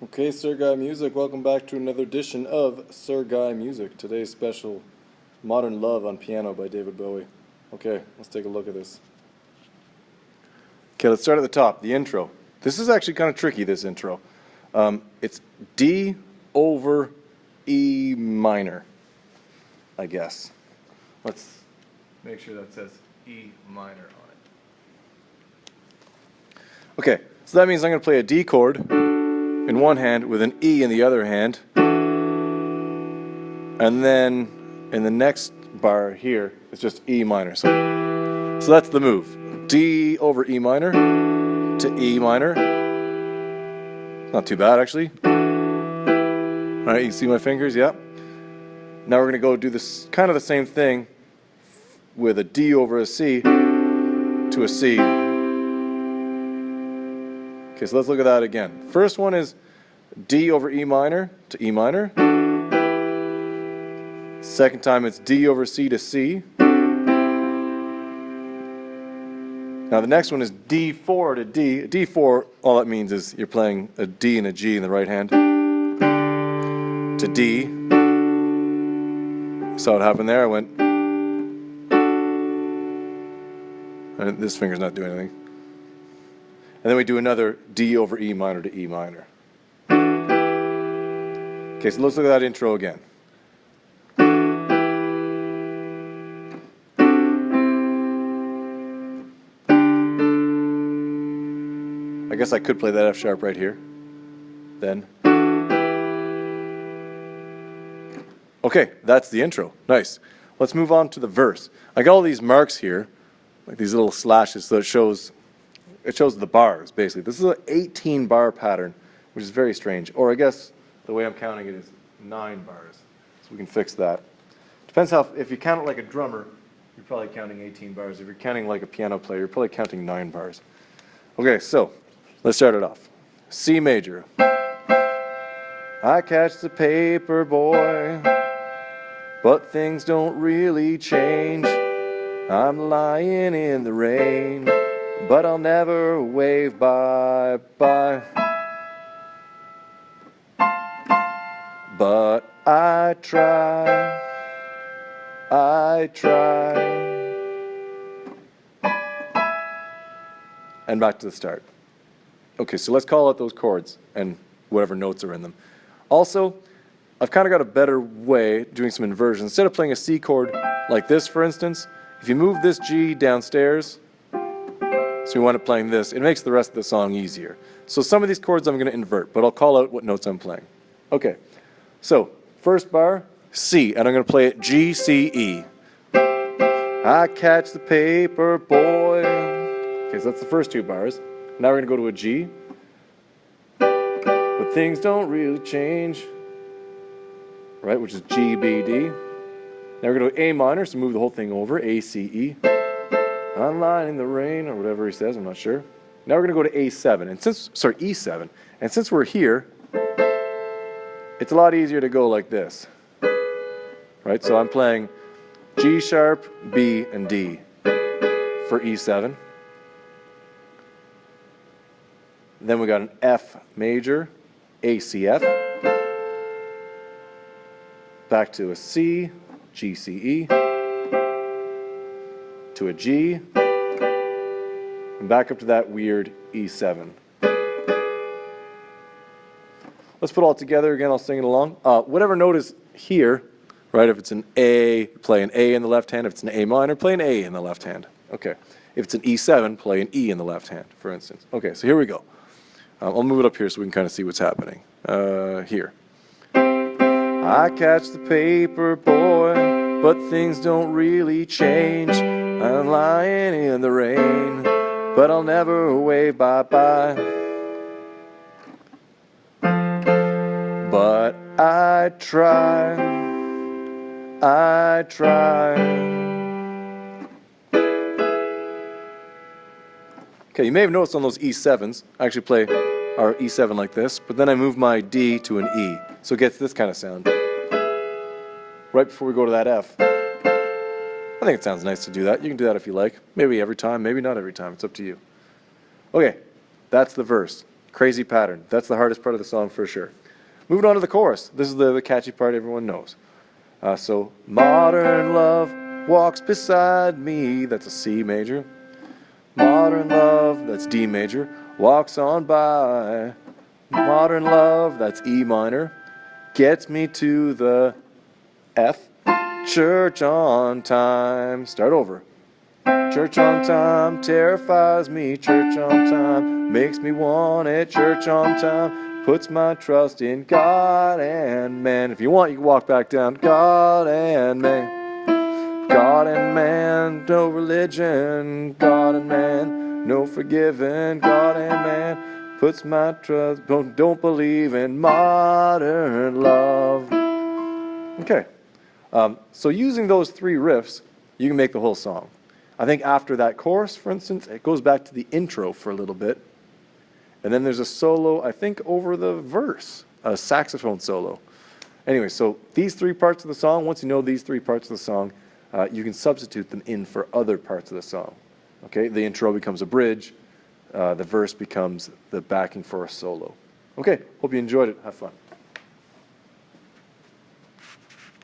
Okay, SirGuyMusic, welcome back to another edition of SirGuyMusic. Today's special, Modern Love on Piano by David Bowie. Okay, let's take a look at this. Okay, let's start at the top, the intro. This is actually kind of tricky, this intro. It's D over E minor, I guess. Let's make sure that says E minor on it. Okay, so that means I'm going to play a D chord in one hand with an E in the other hand, and then in the next bar here it's just E minor. So that's the move. D over E minor to E minor. Not too bad actually. Alright, you see my fingers? Yeah. Now we're going to go do this kind of the same thing with a D over a C to a C. Okay, so let's look at that again. First one is D over E minor to E minor. Second time it's D over C to C. Now the next one is D4 to D. D4, all that means is you're playing a D and a G in the right hand to D. Saw what happened there? I went, and this finger's not doing anything. And then we do another D over E minor to E minor. Okay, so let's look at that intro again. I guess I could play that F sharp right here. Then. Okay, that's the intro. Nice. Let's move on to the verse. I got all these marks here, like these little slashes, so it shows the bars, basically. This is an 18 bar pattern, which is very strange. Or I guess the way I'm counting it is 9 bars. So we can fix that. Depends how, if you count it like a drummer, you're probably counting 18 bars. If you're counting like a piano player, you're probably counting 9 bars. Okay, so let's start it off. C major. I catch the paper boy, but things don't really change. I'm lying in the rain, but I'll never wave bye-bye. But I try. And back to the start. Okay, so let's call out those chords and whatever notes are in them. Also, I've kind of got a better way doing some inversions. Instead of playing a C chord like this, for instance, if you move this G downstairs, so we wind up playing this, it makes the rest of the song easier. So some of these chords I'm going to invert, but I'll call out what notes I'm playing. Okay, so first bar, C, and I'm going to play it G, C, E. I catch the paper boy. Okay, so that's the first 2 bars. Now we're going to go to a G. But things don't really change. Right, which is G, B, D. Now we're going to A minor, so move the whole thing over, A, C, E. I'm lying in the rain, or whatever he says, I'm not sure. Now we're going to go to A7, and E7. And since we're here, it's a lot easier to go like this. Right, so I'm playing G sharp, B, and D for E7. Then we got an F major, A, C, F. Back to a C, G, C, E. To a G. And back up to that weird E7. Let's put it all together again. I'll sing it along. Whatever note is here, right? If it's an A, play an A in the left hand. If it's an A minor, play an A in the left hand. Okay. If it's an E7, play an E in the left hand, for instance. Okay, so here we go. I'll move it up here so we can kind of see what's happening. Here. I catch the paper boy, but things don't really change. I'm lying in the rain, but I'll never wave bye-bye. But I try. Okay, you may have noticed on those E7s, I actually play our E7 like this, but then I move my D to an E, so it gets this kind of sound. Right before we go to that F. I think it sounds nice to do that. You can do that if you like. Maybe every time, maybe not every time. It's up to you. Okay, that's the verse. Crazy pattern. That's the hardest part of the song for sure. Moving on to the chorus. This is the catchy part everyone knows. So, modern love walks beside me. That's a C major. Modern love, that's D major. Walks on by. Modern love, that's E minor. Gets me to the F. Church on time. Start over. Church on time terrifies me. Church on time makes me want it. Church on time puts my trust in God and man. If you want, you can walk back down. God and man. God and man, no religion. God and man, no forgiving. God and man puts my trust. Don't believe in modern love. Okay. So using those three riffs, you can make the whole song. I think after that chorus, for instance, it goes back to the intro for a little bit. And then there's a solo, I think, over the verse, a saxophone solo. Anyway, so these three parts of the song, once you know these three parts of the song, you can substitute them in for other parts of the song. Okay, the intro becomes a bridge. The verse becomes the backing for a solo. Okay, hope you enjoyed it. Have fun.